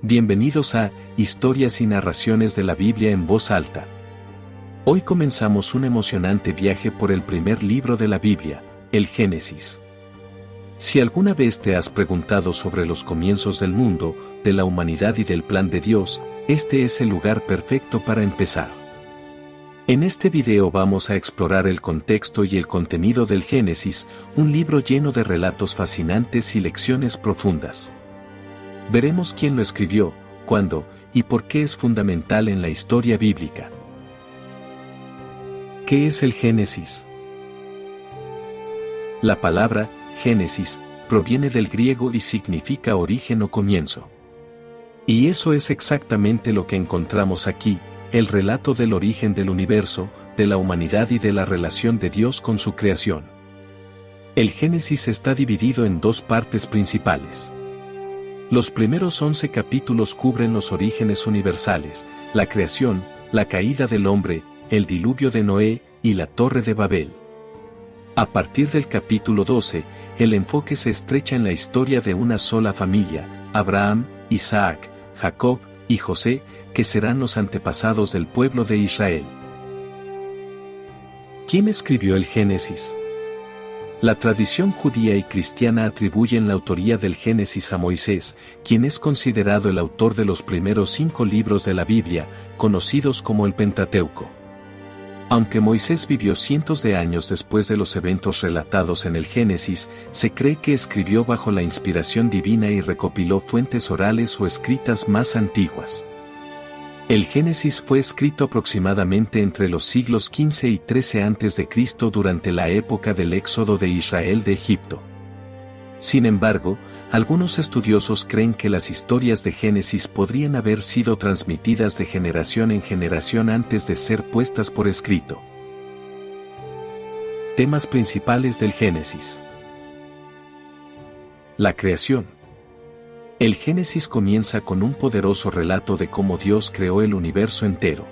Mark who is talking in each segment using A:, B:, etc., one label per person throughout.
A: Bienvenidos a Historias y Narraciones de la Biblia en voz alta. Hoy comenzamos un emocionante viaje por el primer libro de la Biblia, el Génesis. Si alguna vez te has preguntado sobre los comienzos del mundo, de la humanidad y del plan de Dios, este es el lugar perfecto para empezar. En este video vamos a explorar el contexto y el contenido del Génesis, un libro lleno de relatos fascinantes y lecciones profundas. Veremos quién lo escribió, cuándo, y por qué es fundamental en la historia bíblica. ¿Qué es el Génesis? La palabra Génesis proviene del griego y significa origen o comienzo. Y eso es exactamente lo que encontramos aquí, el relato del origen del universo, de la humanidad y de la relación de Dios con su creación. El Génesis está dividido en dos partes principales. Los primeros 11 capítulos cubren los orígenes universales, la creación, la caída del hombre, el diluvio de Noé y la Torre de Babel. A partir del capítulo 12, el enfoque se estrecha en la historia de una sola familia, Abraham, Isaac, Jacob y José, que serán los antepasados del pueblo de Israel. ¿Quién escribió el Génesis? La tradición judía y cristiana atribuyen la autoría del Génesis a Moisés, quien es considerado el autor de los primeros 5 libros de la Biblia, conocidos como el Pentateuco. Aunque Moisés vivió cientos de años después de los eventos relatados en el Génesis, se cree que escribió bajo la inspiración divina y recopiló fuentes orales o escritas más antiguas. El Génesis fue escrito aproximadamente entre los siglos XV y XIII a.C. durante la época del éxodo de Israel de Egipto. Sin embargo, algunos estudiosos creen que las historias de Génesis podrían haber sido transmitidas de generación en generación antes de ser puestas por escrito. Temas principales del Génesis. La creación. El Génesis comienza con un poderoso relato de cómo Dios creó el universo entero.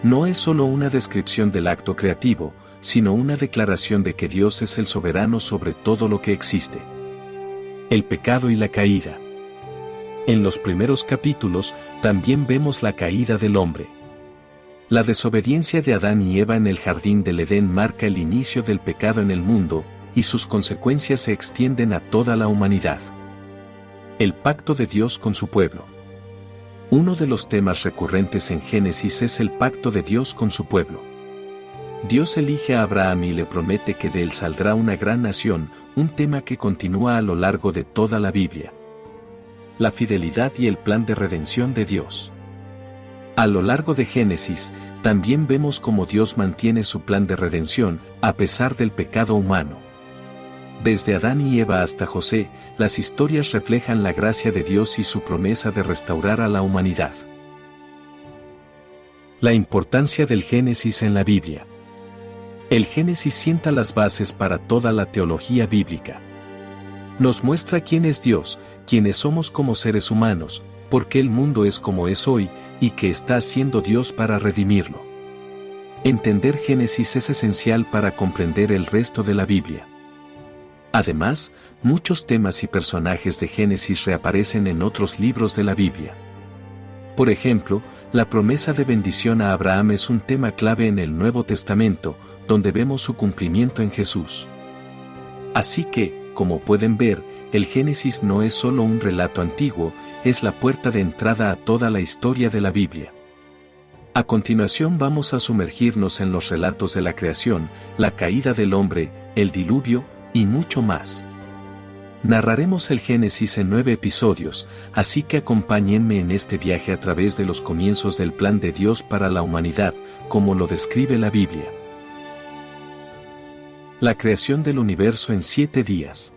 A: No es solo una descripción del acto creativo, sino una declaración de que Dios es el soberano sobre todo lo que existe. El pecado y la caída. En los primeros capítulos, también vemos la caída del hombre. La desobediencia de Adán y Eva en el jardín del Edén marca el inicio del pecado en el mundo, y sus consecuencias se extienden a toda la humanidad. El pacto de Dios con su pueblo. Uno de los temas recurrentes en Génesis es el pacto de Dios con su pueblo. Dios elige a Abraham y le promete que de él saldrá una gran nación, un tema que continúa a lo largo de toda la Biblia. La fidelidad y el plan de redención de Dios. A lo largo de Génesis, también vemos cómo Dios mantiene su plan de redención, a pesar del pecado humano. Desde Adán y Eva hasta José, las historias reflejan la gracia de Dios y su promesa de restaurar a la humanidad. La importancia del Génesis en la Biblia. El Génesis sienta las bases para toda la teología bíblica. Nos muestra quién es Dios, quiénes somos como seres humanos, por qué el mundo es como es hoy, y qué está haciendo Dios para redimirlo. Entender Génesis es esencial para comprender el resto de la Biblia. Además, muchos temas y personajes de Génesis reaparecen en otros libros de la Biblia. Por ejemplo, la promesa de bendición a Abraham es un tema clave en el Nuevo Testamento, donde vemos su cumplimiento en Jesús. Así que, como pueden ver, el Génesis no es solo un relato antiguo, es la puerta de entrada a toda la historia de la Biblia. A continuación vamos a sumergirnos en los relatos de la creación, la caída del hombre, el diluvio, y mucho más. Narraremos el Génesis en 9 episodios, así que acompáñenme en este viaje a través de los comienzos del plan de Dios para la humanidad, como lo describe la Biblia. La creación del universo en 7 días.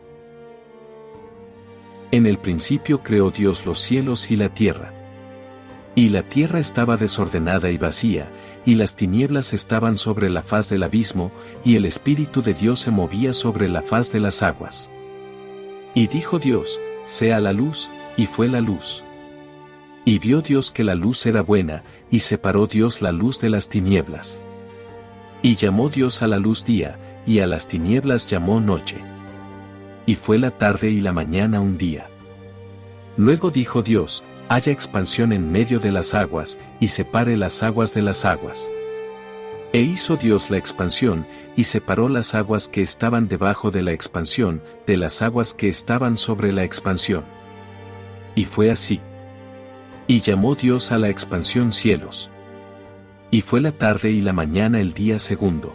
A: En el principio creó Dios los cielos y la tierra. Y la tierra estaba desordenada y vacía, y las tinieblas estaban sobre la faz del abismo, y el Espíritu de Dios se movía sobre la faz de las aguas. Y dijo Dios, sea la luz, y fue la luz. Y vio Dios que la luz era buena, y separó Dios la luz de las tinieblas. Y llamó Dios a la luz día, y a las tinieblas llamó noche. Y fue la tarde y la mañana un día. Luego dijo Dios, haya expansión en medio de las aguas, y separe las aguas de las aguas. E hizo Dios la expansión, y separó las aguas que estaban debajo de la expansión, de las aguas que estaban sobre la expansión. Y fue así. Y llamó Dios a la expansión cielos. Y fue la tarde y la mañana el día segundo.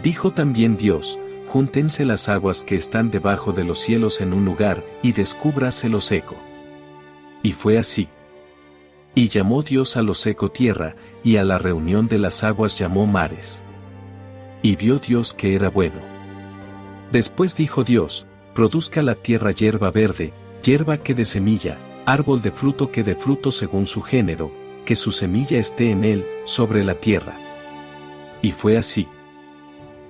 A: Dijo también Dios, júntense las aguas que están debajo de los cielos en un lugar, y descúbrase lo seco. Y fue así. Y llamó Dios a lo seco tierra, y a la reunión de las aguas llamó mares. Y vio Dios que era bueno. Después dijo Dios, produzca la tierra hierba verde, hierba que dé semilla, árbol de fruto que dé fruto según su género, que su semilla esté en él, sobre la tierra. Y fue así.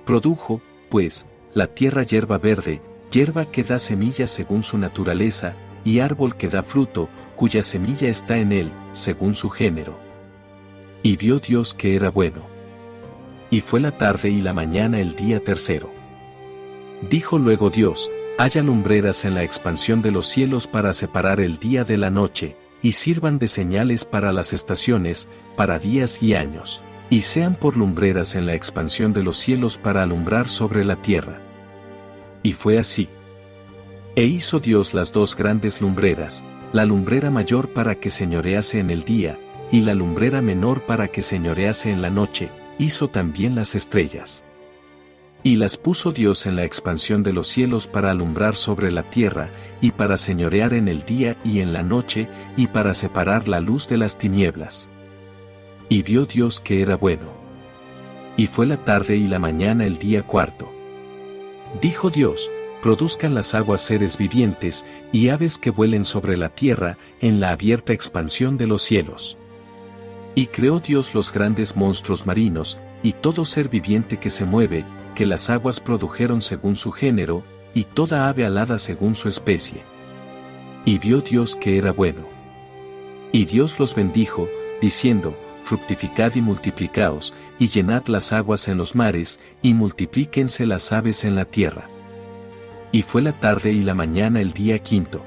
A: Produjo, pues, la tierra hierba verde, hierba que da semilla según su naturaleza, y árbol que da fruto, cuya semilla está en él, según su género. Y vio Dios que era bueno. Y fue la tarde y la mañana el día tercero. Dijo luego Dios, haya lumbreras en la expansión de los cielos para separar el día de la noche, y sirvan de señales para las estaciones, para días y años, y sean por lumbreras en la expansión de los cielos para alumbrar sobre la tierra. Y fue así. E hizo Dios las dos grandes lumbreras, la lumbrera mayor para que señorease en el día, y la lumbrera menor para que señorease en la noche, hizo también las estrellas. Y las puso Dios en la expansión de los cielos para alumbrar sobre la tierra, y para señorear en el día y en la noche, y para separar la luz de las tinieblas. Y vio Dios que era bueno. Y fue la tarde y la mañana el día cuarto. Dijo Dios, produzcan las aguas seres vivientes, y aves que vuelen sobre la tierra, en la abierta expansión de los cielos. Y creó Dios los grandes monstruos marinos, y todo ser viviente que se mueve, que las aguas produjeron según su género, y toda ave alada según su especie. Y vio Dios que era bueno. Y Dios los bendijo, diciendo, fructificad y multiplicaos, y llenad las aguas en los mares, y multiplíquense las aves en la tierra. Y fue la tarde y la mañana el día quinto.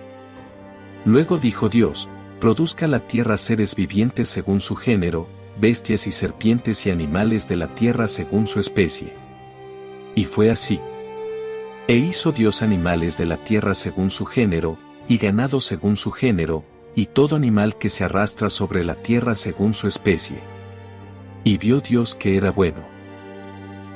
A: Luego dijo Dios, produzca la tierra seres vivientes según su género, bestias y serpientes y animales de la tierra según su especie. Y fue así. E hizo Dios animales de la tierra según su género, y ganado según su género, y todo animal que se arrastra sobre la tierra según su especie. Y vio Dios que era bueno.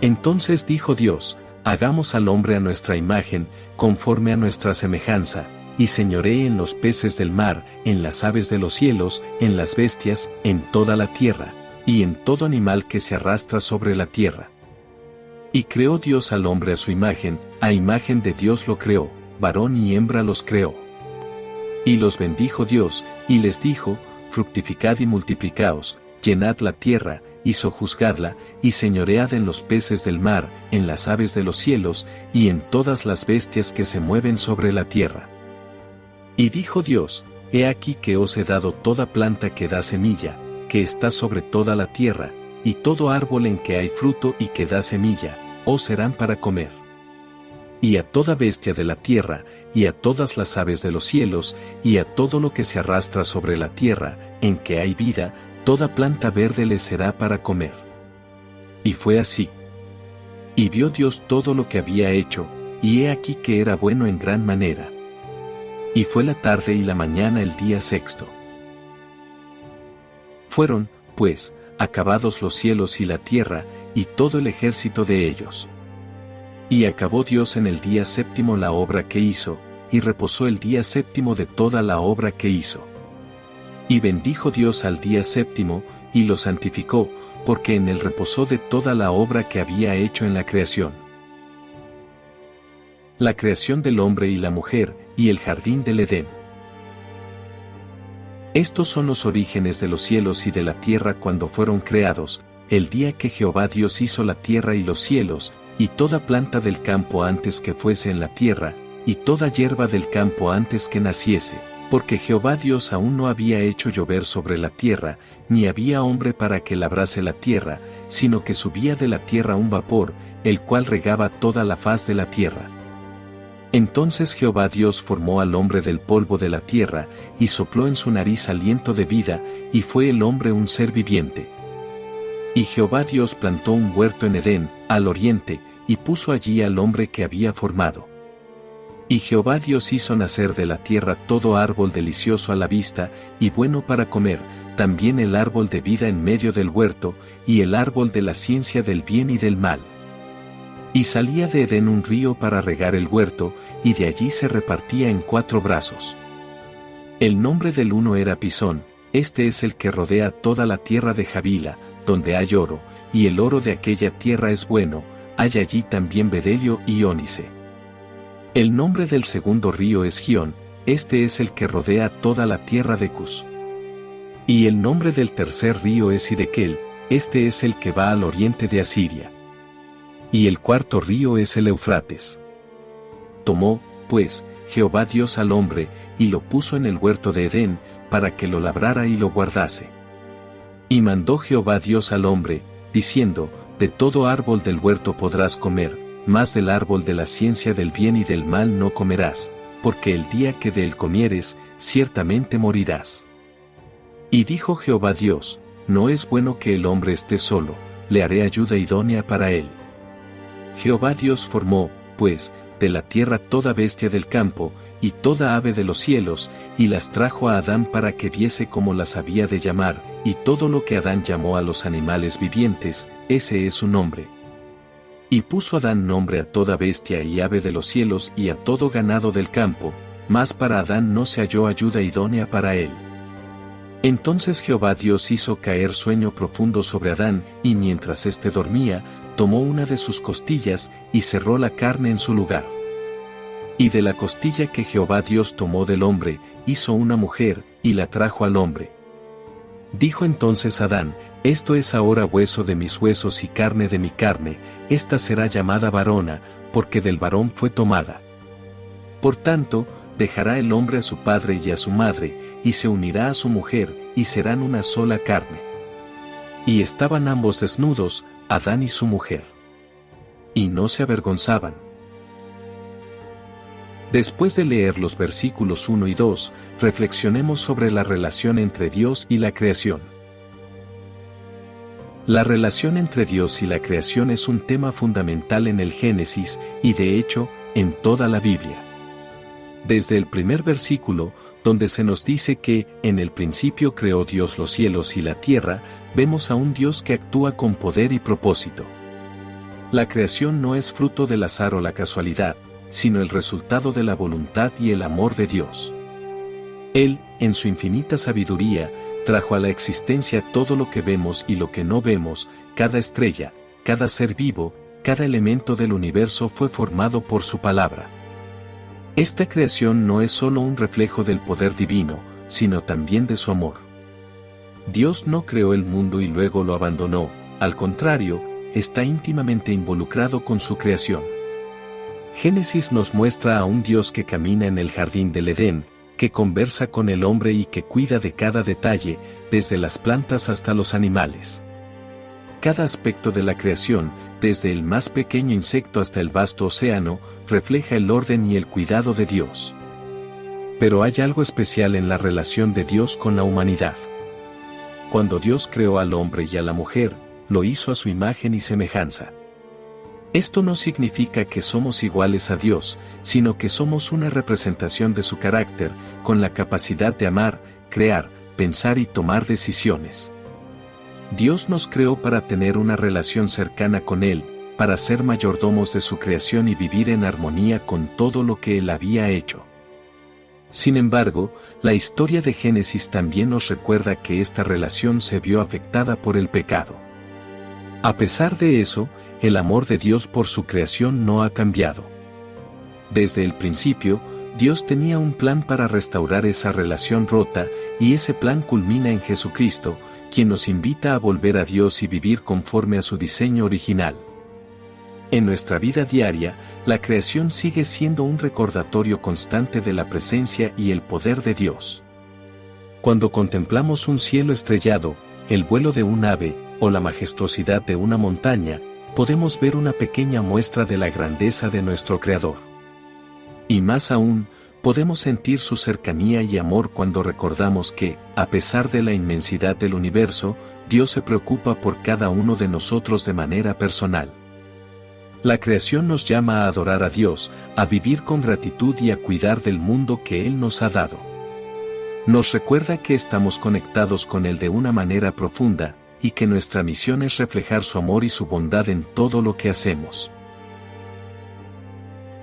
A: Entonces dijo Dios, hagamos al hombre a nuestra imagen, conforme a nuestra semejanza, y señoree en los peces del mar, en las aves de los cielos, en las bestias, en toda la tierra, y en todo animal que se arrastra sobre la tierra. Y creó Dios al hombre a imagen de Dios lo creó, varón y hembra los creó. Y los bendijo Dios, y les dijo, fructificad y multiplicaos, llenad la tierra, y sojuzgadla, y señoread en los peces del mar, en las aves de los cielos, y en todas las bestias que se mueven sobre la tierra. Y dijo Dios, he aquí que os he dado toda planta que da semilla, que está sobre toda la tierra, y todo árbol en que hay fruto y que da semilla, os serán para comer. Y a toda bestia de la tierra, y a todas las aves de los cielos, y a todo lo que se arrastra sobre la tierra, en que hay vida, toda planta verde les será para comer. Y fue así. Y vio Dios todo lo que había hecho, y he aquí que era bueno en gran manera. Y fue la tarde y la mañana el día sexto. Fueron, pues, acabados los cielos y la tierra, y todo el ejército de ellos. Y acabó Dios en el día séptimo la obra que hizo, y reposó el día séptimo de toda la obra que hizo. Y bendijo Dios al día séptimo, y lo santificó, porque en él reposó de toda la obra que había hecho en la creación. La creación del hombre y la mujer, y el jardín del Edén. Estos son los orígenes de los cielos y de la tierra cuando fueron creados, el día que Jehová Dios hizo la tierra y los cielos, y toda planta del campo antes que fuese en la tierra, y toda hierba del campo antes que naciese, porque Jehová Dios aún no había hecho llover sobre la tierra, ni había hombre para que labrase la tierra, sino que subía de la tierra un vapor, el cual regaba toda la faz de la tierra. Entonces Jehová Dios formó al hombre del polvo de la tierra, y sopló en su nariz aliento de vida, y fue el hombre un ser viviente. Y Jehová Dios plantó un huerto en Edén, al oriente, y puso allí al hombre que había formado. Y Jehová Dios hizo nacer de la tierra todo árbol delicioso a la vista, y bueno para comer, también el árbol de vida en medio del huerto, y el árbol de la ciencia del bien y del mal. Y salía de Edén un río para regar el huerto, y de allí se repartía en 4 brazos. El nombre del uno era Pisón, este es el que rodea toda la tierra de Javila, donde hay oro, y el oro de aquella tierra es bueno, hay allí también bedelio y ónice. El nombre del segundo río es Gión, este es el que rodea toda la tierra de Cus. Y el nombre del tercer río es Hidekel, este es el que va al oriente de Asiria. Y el cuarto río es el Eufrates. Tomó, pues, Jehová Dios al hombre, y lo puso en el huerto de Edén, para que lo labrara y lo guardase. Y mandó Jehová Dios al hombre, diciendo, de todo árbol del huerto podrás comer, mas del árbol de la ciencia del bien y del mal no comerás, porque el día que de él comieres, ciertamente morirás. Y dijo Jehová Dios, no es bueno que el hombre esté solo, le haré ayuda idónea para él. Jehová Dios formó, pues, de la tierra toda bestia del campo, y toda ave de los cielos, y las trajo a Adán para que viese cómo las había de llamar, y todo lo que Adán llamó a los animales vivientes, ese es su nombre. Y puso Adán nombre a toda bestia y ave de los cielos y a todo ganado del campo, mas para Adán no se halló ayuda idónea para él. Entonces Jehová Dios hizo caer sueño profundo sobre Adán, y mientras éste dormía, tomó una de sus costillas, y cerró la carne en su lugar. Y de la costilla que Jehová Dios tomó del hombre, hizo una mujer, y la trajo al hombre. Dijo entonces Adán, esto es ahora hueso de mis huesos y carne de mi carne, esta será llamada varona, porque del varón fue tomada. Por tanto, dejará el hombre a su padre y a su madre, y se unirá a su mujer, y serán una sola carne. Y estaban ambos desnudos, Adán y su mujer. Y no se avergonzaban. Después de leer los versículos 1 y 2, reflexionemos sobre la relación entre Dios y la creación. La relación entre Dios y la creación es un tema fundamental en el Génesis, y de hecho, en toda la Biblia. Desde el primer versículo, donde se nos dice que, en el principio creó Dios los cielos y la tierra, vemos a un Dios que actúa con poder y propósito. La creación no es fruto del azar o la casualidad, sino el resultado de la voluntad y el amor de Dios. Él, en su infinita sabiduría, trajo a la existencia todo lo que vemos y lo que no vemos, cada estrella, cada ser vivo, cada elemento del universo fue formado por su palabra. Esta creación no es solo un reflejo del poder divino, sino también de su amor. Dios no creó el mundo y luego lo abandonó, al contrario, está íntimamente involucrado con su creación. Génesis nos muestra a un Dios que camina en el jardín del Edén, que conversa con el hombre y que cuida de cada detalle, desde las plantas hasta los animales. Cada aspecto de la creación, desde el más pequeño insecto hasta el vasto océano, refleja el orden y el cuidado de Dios. Pero hay algo especial en la relación de Dios con la humanidad. Cuando Dios creó al hombre y a la mujer, lo hizo a su imagen y semejanza. Esto no significa que somos iguales a Dios, sino que somos una representación de su carácter, con la capacidad de amar, crear, pensar y tomar decisiones. Dios nos creó para tener una relación cercana con Él, para ser mayordomos de su creación y vivir en armonía con todo lo que Él había hecho. Sin embargo, la historia de Génesis también nos recuerda que esta relación se vio afectada por el pecado. A pesar de eso, el amor de Dios por su creación no ha cambiado. Desde el principio, Dios tenía un plan para restaurar esa relación rota, y ese plan culmina en Jesucristo, quien nos invita a volver a Dios y vivir conforme a su diseño original. En nuestra vida diaria, la creación sigue siendo un recordatorio constante de la presencia y el poder de Dios. Cuando contemplamos un cielo estrellado, el vuelo de un ave, o la majestuosidad de una montaña, podemos ver una pequeña muestra de la grandeza de nuestro Creador. Y más aún, podemos sentir su cercanía y amor cuando recordamos que, a pesar de la inmensidad del universo, Dios se preocupa por cada uno de nosotros de manera personal. La creación nos llama a adorar a Dios, a vivir con gratitud y a cuidar del mundo que Él nos ha dado. Nos recuerda que estamos conectados con Él de una manera profunda, y que nuestra misión es reflejar su amor y su bondad en todo lo que hacemos.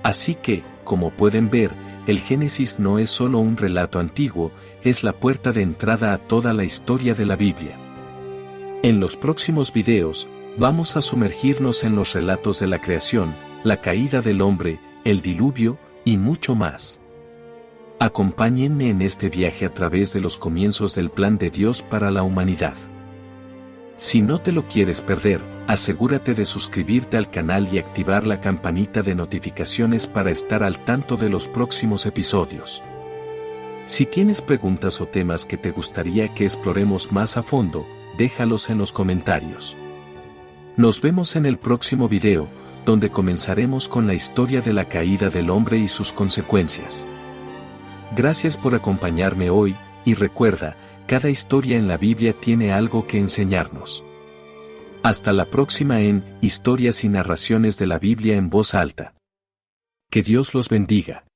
A: Así que, como pueden ver, el Génesis no es solo un relato antiguo, es la puerta de entrada a toda la historia de la Biblia. En los próximos videos, vamos a sumergirnos en los relatos de la creación, la caída del hombre, el diluvio, y mucho más. Acompáñenme en este viaje a través de los comienzos del plan de Dios para la humanidad. Si no te lo quieres perder, asegúrate de suscribirte al canal y activar la campanita de notificaciones para estar al tanto de los próximos episodios. Si tienes preguntas o temas que te gustaría que exploremos más a fondo, déjalos en los comentarios. Nos vemos en el próximo video, donde comenzaremos con la historia de la caída del hombre y sus consecuencias. Gracias por acompañarme hoy, y recuerda, cada historia en la Biblia tiene algo que enseñarnos. Hasta la próxima en Historias y Narraciones de la Biblia en Voz Alta. Que Dios los bendiga.